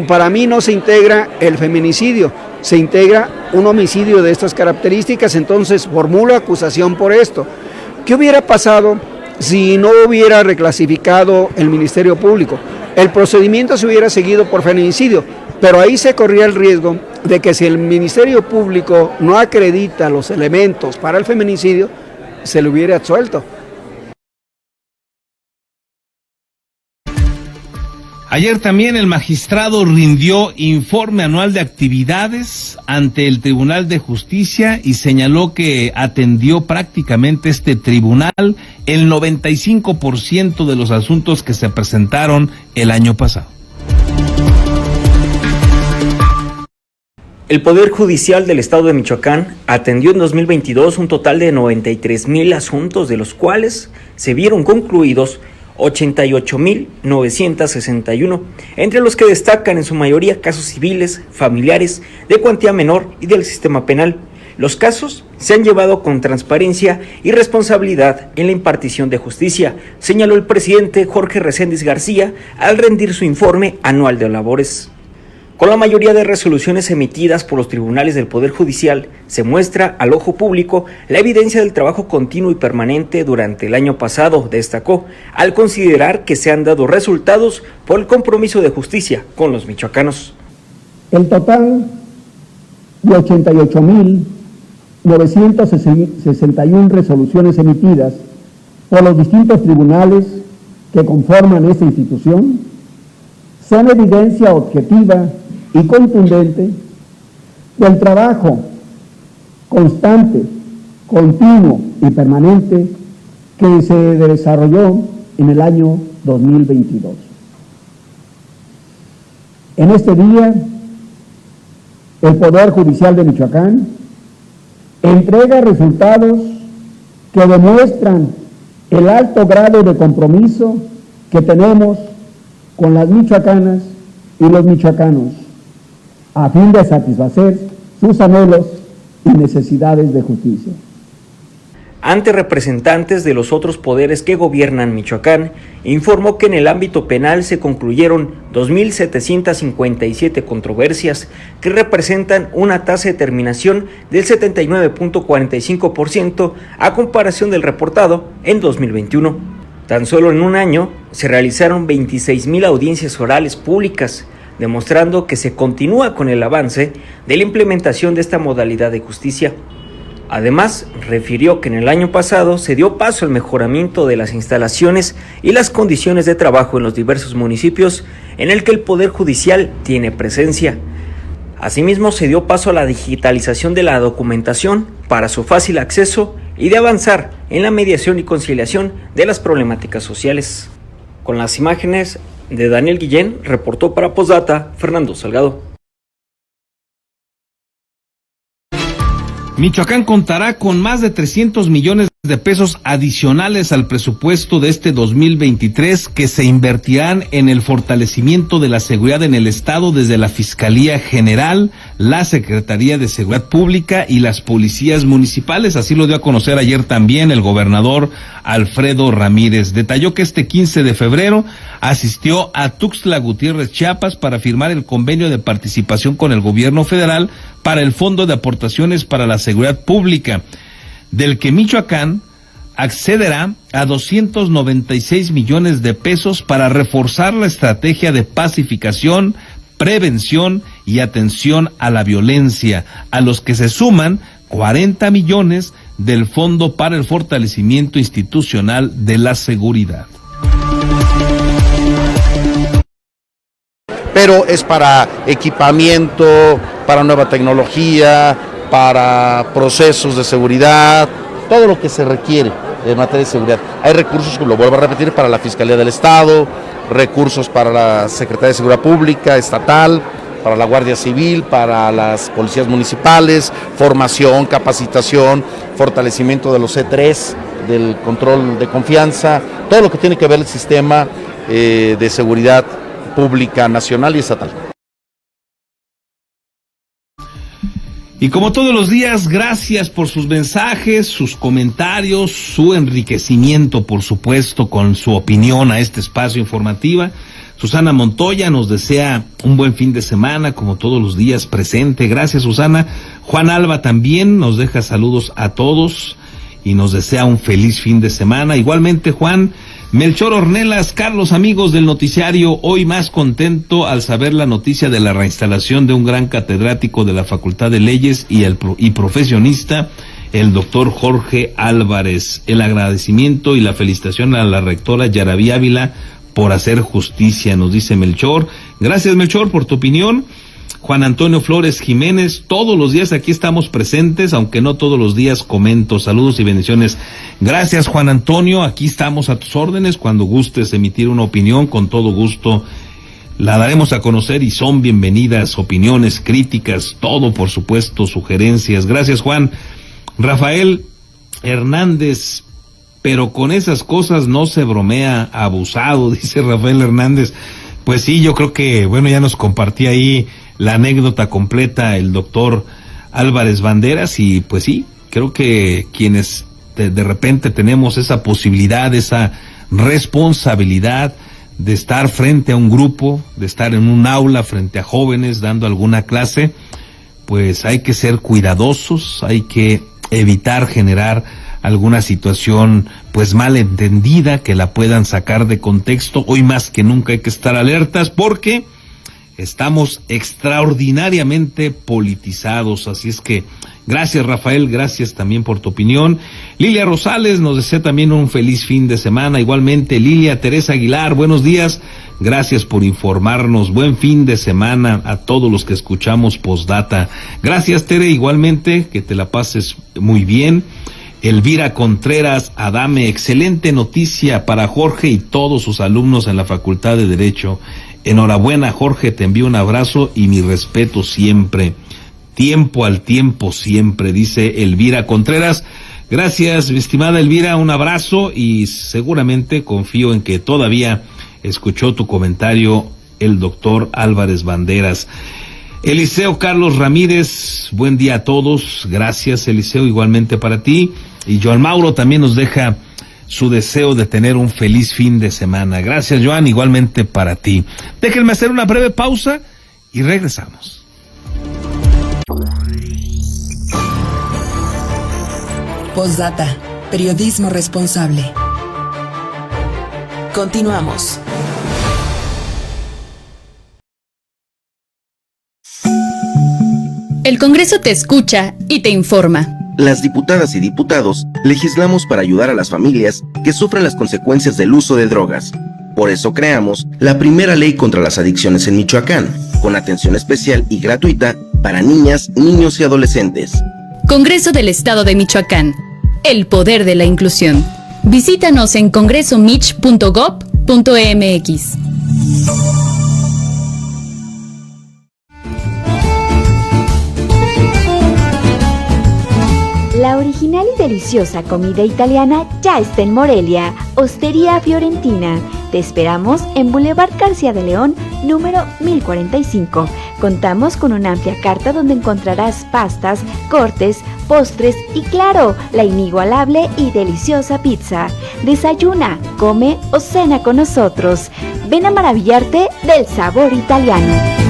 para mí no se integra el feminicidio, se integra un homicidio de estas características, entonces formulo acusación por esto. ¿Qué hubiera pasado si no hubiera reclasificado el Ministerio Público? El procedimiento se hubiera seguido por feminicidio, pero ahí se corría el riesgo de que si el Ministerio Público no acredita los elementos para el feminicidio, se le hubiera absuelto. Ayer también el magistrado rindió informe anual de actividades ante el Tribunal de Justicia y señaló que atendió prácticamente este tribunal el 95% de los asuntos que se presentaron el año pasado. El Poder Judicial del Estado de Michoacán atendió en 2022 un total de 93,000 asuntos, de los cuales se vieron concluidos 88,961, entre los que destacan en su mayoría casos civiles, familiares, de cuantía menor y del sistema penal. Los casos se han llevado con transparencia y responsabilidad en la impartición de justicia, señaló el presidente Jorge Reséndiz García al rendir su informe anual de labores. Con la mayoría de resoluciones emitidas por los tribunales del Poder Judicial, se muestra al ojo público la evidencia del trabajo continuo y permanente durante el año pasado, destacó, al considerar que se han dado resultados por el compromiso de justicia con los michoacanos. El total de 88,961 resoluciones emitidas por los distintos tribunales que conforman esta institución son evidencia objetiva y contundente del trabajo constante, continuo y permanente que se desarrolló en el año 2022. En este día, el Poder Judicial de Michoacán entrega resultados que demuestran el alto grado de compromiso que tenemos con las michoacanas y los michoacanos, a fin de satisfacer sus anhelos y necesidades de justicia. Ante representantes de los otros poderes que gobiernan Michoacán, informó que en el ámbito penal se concluyeron 2,757 controversias que representan una tasa de terminación del 79,45% a comparación del reportado en 2021. Tan solo en un año se realizaron 26,000 audiencias orales públicas, demostrando que se continúa con el avance de la implementación de esta modalidad de justicia. Además, refirió que en el año pasado se dio paso al mejoramiento de las instalaciones y las condiciones de trabajo en los diversos municipios en el que el Poder Judicial tiene presencia. Asimismo, se dio paso a la digitalización de la documentación para su fácil acceso y de avanzar en la mediación y conciliación de las problemáticas sociales. Con las imágenes de Daniel Guillén, reportó para Postdata Fernando Salgado. Michoacán contará con más de 300 millones de pesos adicionales al presupuesto de este 2023 que se invertirán en el fortalecimiento de la seguridad en el estado desde la Fiscalía General, la Secretaría de Seguridad Pública y las policías municipales. Así lo dio a conocer ayer también el gobernador Alfredo Ramírez. Detalló que este 15 de febrero asistió a Tuxtla Gutiérrez, Chiapas, para firmar el convenio de participación con el gobierno federal para el Fondo de Aportaciones para la Seguridad Pública, del que Michoacán accederá a 296 millones de pesos para reforzar la estrategia de pacificación, prevención y atención a la violencia, a los que se suman 40 millones del Fondo para el Fortalecimiento Institucional de la Seguridad. Pero es para equipamiento, para nueva tecnología, para procesos de seguridad, todo lo que se requiere en materia de seguridad. Hay recursos, lo vuelvo a repetir, para la Fiscalía del Estado, recursos para la Secretaría de Seguridad Pública Estatal, para la Guardia Civil, para las policías municipales, formación, capacitación, fortalecimiento de los C3, del control de confianza, todo lo que tiene que ver el sistema de seguridad pública nacional y estatal. Y como todos los días, gracias por sus mensajes, sus comentarios, su enriquecimiento, por supuesto, con su opinión a este espacio informativa. Susana Montoya nos desea un buen fin de semana, como todos los días, presente. Gracias, Susana. Juan Alba también nos deja saludos a todos y nos desea un feliz fin de semana. Igualmente, Juan. Melchor Ornelas, Carlos, amigos del noticiario, hoy más contento al saber la noticia de la reinstalación de un gran catedrático de la Facultad de Leyes y profesionista, el doctor Jorge Álvarez. El agradecimiento y la felicitación a la rectora Yaraví Ávila por hacer justicia, nos dice Melchor. Gracias, Melchor, por tu opinión. Juan Antonio Flores Jiménez, todos los días aquí estamos presentes, aunque no todos los días comento. Saludos y bendiciones. Gracias, Juan Antonio, aquí estamos a tus órdenes. Cuando gustes emitir una opinión, con todo gusto la daremos a conocer y son bienvenidas opiniones, críticas, todo, por supuesto, sugerencias. Gracias, Juan. Rafael Hernández, pero con esas cosas no se bromea, abusado, dice Rafael Hernández. Pues sí, yo creo que, bueno, ya nos compartí ahí la anécdota completa el doctor Álvarez Banderas y pues sí, creo que quienes de repente tenemos esa posibilidad, esa responsabilidad de estar frente a un grupo, de estar en un aula frente a jóvenes dando alguna clase, pues hay que ser cuidadosos, hay que evitar generar alguna situación pues mal entendida que la puedan sacar de contexto. Hoy más que nunca hay que estar alertas porque estamos extraordinariamente politizados, así es que gracias, Rafael, gracias también por tu opinión. Lilia Rosales nos desea también un feliz fin de semana, igualmente Lilia. Teresa Aguilar, buenos días, gracias por informarnos, buen fin de semana a todos los que escuchamos Postdata. Gracias, Tere, igualmente, que te la pases muy bien. Elvira Contreras Adame, excelente noticia para Jorge y todos sus alumnos en la Facultad de Derecho. Enhorabuena, Jorge, te envío un abrazo y mi respeto siempre. Tiempo al tiempo siempre, dice Elvira Contreras. Gracias, mi estimada Elvira, un abrazo y seguramente confío en que todavía escuchó tu comentario el doctor Álvarez Banderas. Eliseo Carlos Ramírez, buen día a todos. Gracias, Eliseo, igualmente para ti. Y Joan Mauro también nos deja su deseo de tener un feliz fin de semana. Gracias, Joan, igualmente para ti. Déjenme hacer una breve pausa y regresamos. Postdata, periodismo responsable. Continuamos. El Congreso te escucha y te informa. Las diputadas y diputados legislamos para ayudar a las familias que sufren las consecuencias del uso de drogas. Por eso creamos la primera ley contra las adicciones en Michoacán, con atención especial y gratuita para niñas, niños y adolescentes. Congreso del Estado de Michoacán. El poder de la inclusión. Visítanos en congresomich.gov.mx. La original y deliciosa comida italiana ya está en Morelia, Ostería Fiorentina. Te esperamos en Boulevard García de León, número 1045. Contamos con una amplia carta donde encontrarás pastas, cortes, postres y claro, la inigualable y deliciosa pizza. Desayuna, come o cena con nosotros. Ven a maravillarte del sabor italiano.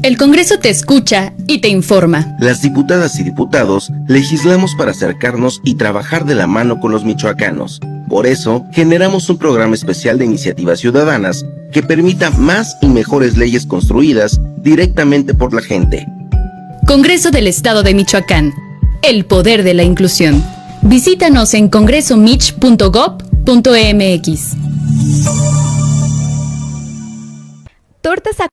El Congreso te escucha y te informa. Las diputadas y diputados legislamos para acercarnos y trabajar de la mano con los michoacanos. Por eso, generamos un programa especial de iniciativas ciudadanas que permita más y mejores leyes construidas directamente por la gente. Congreso del Estado de Michoacán. El poder de la inclusión. Visítanos en congresomich.gov.mx. tortas a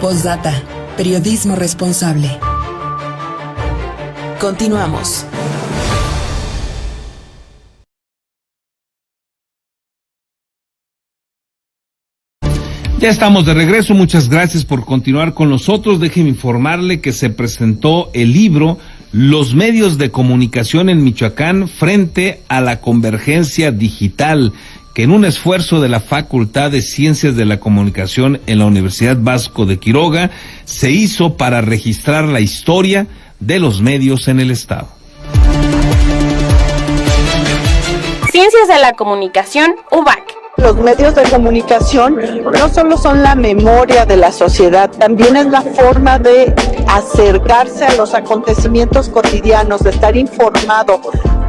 Postdata. Periodismo responsable. Continuamos. Ya estamos de regreso, muchas gracias por continuar con nosotros. Déjeme informarle que se presentó el libro Los medios de comunicación en Michoacán frente a la convergencia digital, que en un esfuerzo de la Facultad de Ciencias de la Comunicación en la Universidad Vasco de Quiroga se hizo para registrar la historia de los medios en el estado. Ciencias de la Comunicación, UBAC. Los medios de comunicación no solo son la memoria de la sociedad, también es la forma de acercarse a los acontecimientos cotidianos, de estar informado,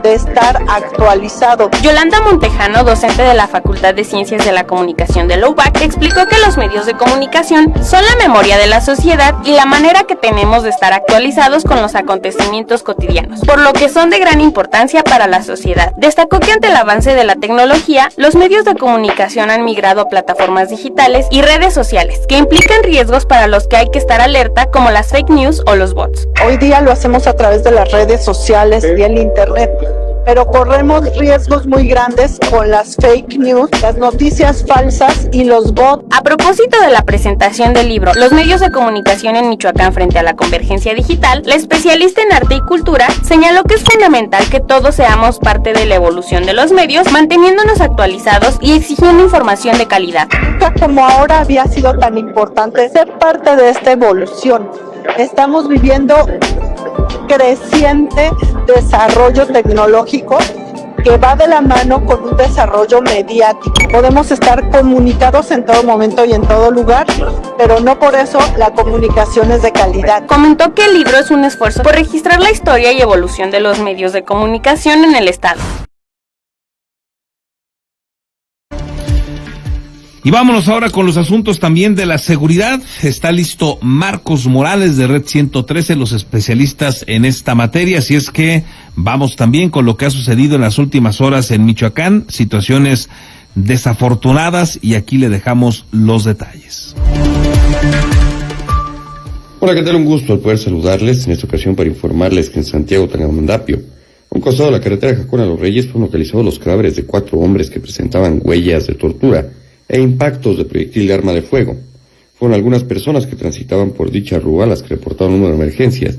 de estar actualizado. Yolanda Montejano, docente de la Facultad de Ciencias de la Comunicación de la UBAC, explicó que los medios de comunicación son la memoria de la sociedad y la manera que tenemos de estar actualizados con los acontecimientos cotidianos, por lo que son de gran importancia para la sociedad. Destacó que ante el avance de la tecnología, los medios de comunicación han migrado a plataformas digitales y redes sociales, que implican riesgos para los que hay que estar alerta, como las fake news o los bots. Hoy día lo hacemos a través de las redes sociales y el internet, pero corremos riesgos muy grandes con las fake news, las noticias falsas y los bots. A propósito de la presentación del libro Los medios de comunicación en Michoacán frente a la convergencia digital, la especialista en arte y cultura señaló que es fundamental que todos seamos parte de la evolución de los medios, manteniéndonos actualizados y exigiendo información de calidad. Nunca como ahora había sido tan importante ser parte de esta evolución. Estamos viviendo creciente desarrollo tecnológico que va de la mano con un desarrollo mediático. Podemos estar comunicados en todo momento y en todo lugar, pero no por eso la comunicación es de calidad. Comentó que el libro es un esfuerzo por registrar la historia y evolución de los medios de comunicación en el estado. Y vámonos ahora con los asuntos también de la seguridad. Está listo Marcos Morales de Red 113, los especialistas en esta materia. Así es que vamos también con lo que ha sucedido en las últimas horas en Michoacán, situaciones desafortunadas, y aquí le dejamos los detalles. Hola, ¿qué tal? Un gusto al poder saludarles en esta ocasión para informarles que en Santiago Tangamandapio, a un costado de la carretera Jacón a Los Reyes, fueron localizados los cadáveres de 4 hombres que presentaban huellas de tortura e impactos de proyectil de arma de fuego. Fueron algunas personas que transitaban por dicha rúa las que reportaron un número de emergencias,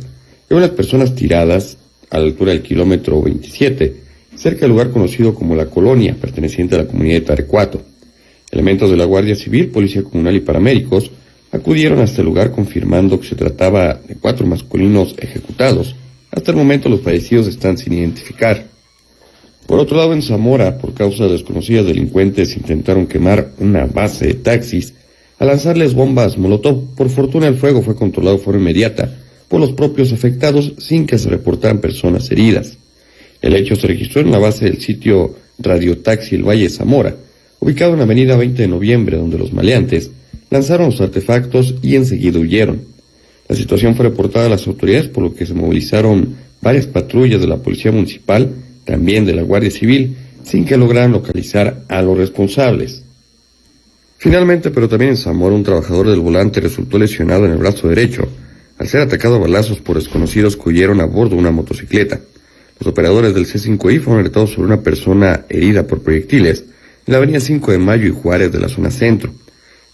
y unas personas tiradas a la altura del kilómetro 27, cerca del lugar conocido como La Colonia, perteneciente a la comunidad de Tarecuato. Elementos de la Guardia Civil, Policía Comunal y paramédicos acudieron a este lugar confirmando que se trataba de 4 masculinos ejecutados. Hasta el momento los fallecidos están sin identificar. Por otro lado, en Zamora, por causas desconocidas, delincuentes intentaron quemar una base de taxis al lanzarles bombas molotov. Por fortuna, el fuego fue controlado de forma inmediata por los propios afectados sin que se reportaran personas heridas. El hecho se registró en la base del sitio Radiotaxi El Valle de Zamora, ubicado en la avenida 20 de noviembre, donde los maleantes lanzaron los artefactos y enseguida huyeron. La situación fue reportada a las autoridades, por lo que se movilizaron varias patrullas de la Policía Municipal, también de la Guardia Civil, sin que lograran localizar a los responsables. Finalmente, pero también en Zamora, un trabajador del volante resultó lesionado en el brazo derecho al ser atacado a balazos por desconocidos que huyeron a bordo de una motocicleta. Los operadores del C5I fueron alertados sobre una persona herida por proyectiles en la avenida 5 de Mayo y Juárez de la zona centro.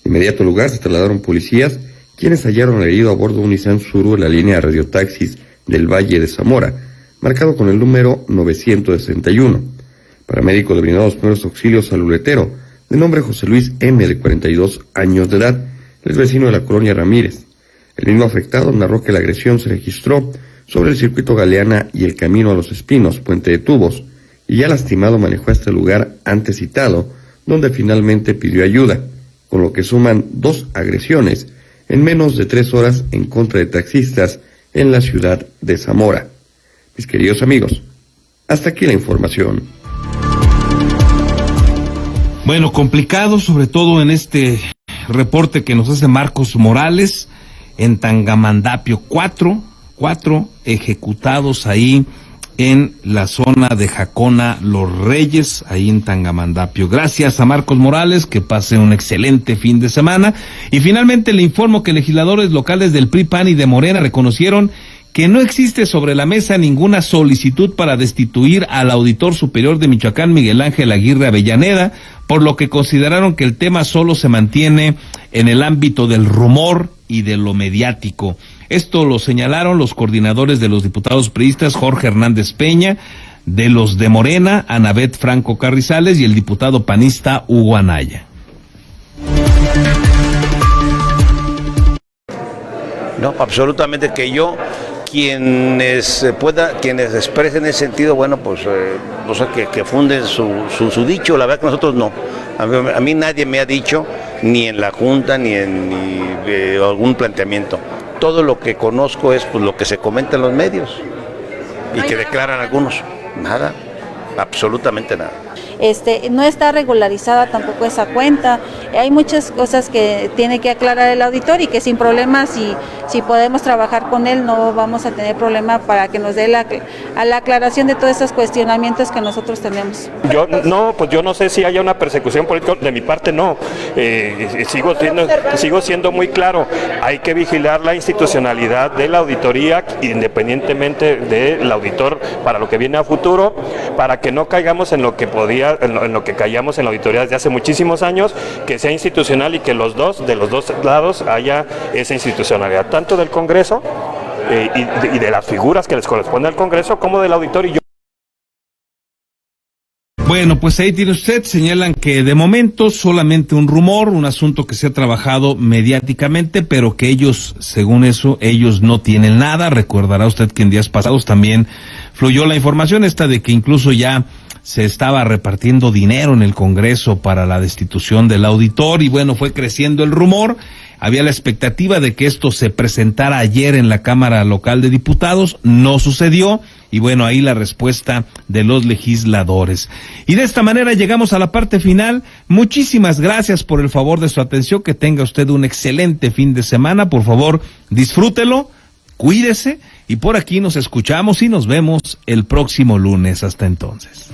De inmediato lugar se trasladaron policías, quienes hallaron al herido a bordo de un Nissan Suru en la línea de radiotaxis del Valle de Zamora, marcado con el número 961. Paramédicos le brindaron los primeros auxilios al uletero, de nombre José Luis M., de 42 años de edad. Es vecino de la colonia Ramírez. El mismo afectado narró que la agresión se registró sobre el circuito Galeana y el camino a Los Espinos, Puente de Tubos, y ya lastimado manejó a este lugar antes citado, donde finalmente pidió ayuda, con lo que suman 2 agresiones en menos de 3 horas en contra de taxistas en la ciudad de Zamora. Mis queridos amigos, hasta aquí la información. Bueno, complicado, sobre todo en este reporte que nos hace Marcos Morales, en Tangamandapio, 4 ejecutados ahí en la zona de Jacona Los Reyes, ahí en Tangamandapio. Gracias a Marcos Morales, que pase un excelente fin de semana. Y finalmente le informo que legisladores locales del PRI, PAN y de Morena reconocieron que no existe sobre la mesa ninguna solicitud para destituir al auditor superior de Michoacán, Miguel Ángel Aguirre Avellaneda, por lo que consideraron que el tema solo se mantiene en el ámbito del rumor y de lo mediático. Esto lo señalaron los coordinadores de los diputados priistas, Jorge Hernández Peña, de los de Morena, Anabet Franco Carrizales, y el diputado panista Hugo Anaya. No, absolutamente, que yo, quienes expresen ese sentido, bueno, pues no sé, que funden su dicho. La verdad que nosotros no. A mí nadie me ha dicho, ni en la Junta, ni algún planteamiento. Todo lo que conozco es pues lo que se comenta en los medios y que declaran algunos. Nada, absolutamente nada. No está regularizada tampoco esa cuenta. Hay muchas cosas que tiene que aclarar el auditor y que sin problemas, si podemos trabajar con él, no vamos a tener problema para que nos dé la aclaración de todos esos cuestionamientos que nosotros tenemos. Yo no sé si haya una persecución política, de mi parte no. Sigo siendo muy claro, hay que vigilar la institucionalidad de la auditoría independientemente del auditor para lo que viene a futuro, para que no caigamos en lo que caíamos en la auditoría desde hace muchísimos años, que sea institucional y que de los dos lados haya esa institucionalidad, tanto del Congreso y de las figuras que les corresponde al Congreso, como del auditorio. Bueno, pues ahí tiene usted, señalan que de momento solamente un rumor, un asunto que se ha trabajado mediáticamente, pero que ellos, según eso, ellos no tienen nada. Recordará usted que en días pasados también fluyó la información esta de que incluso ya se estaba repartiendo dinero en el Congreso para la destitución del auditor, y bueno, fue creciendo el rumor. Había la expectativa de que esto se presentara ayer en la Cámara Local de Diputados, no sucedió, y bueno, ahí la respuesta de los legisladores. Y de esta manera llegamos a la parte final. Muchísimas gracias por el favor de su atención, que tenga usted un excelente fin de semana, por favor, disfrútelo, cuídese, y por aquí nos escuchamos y nos vemos el próximo lunes. Hasta entonces.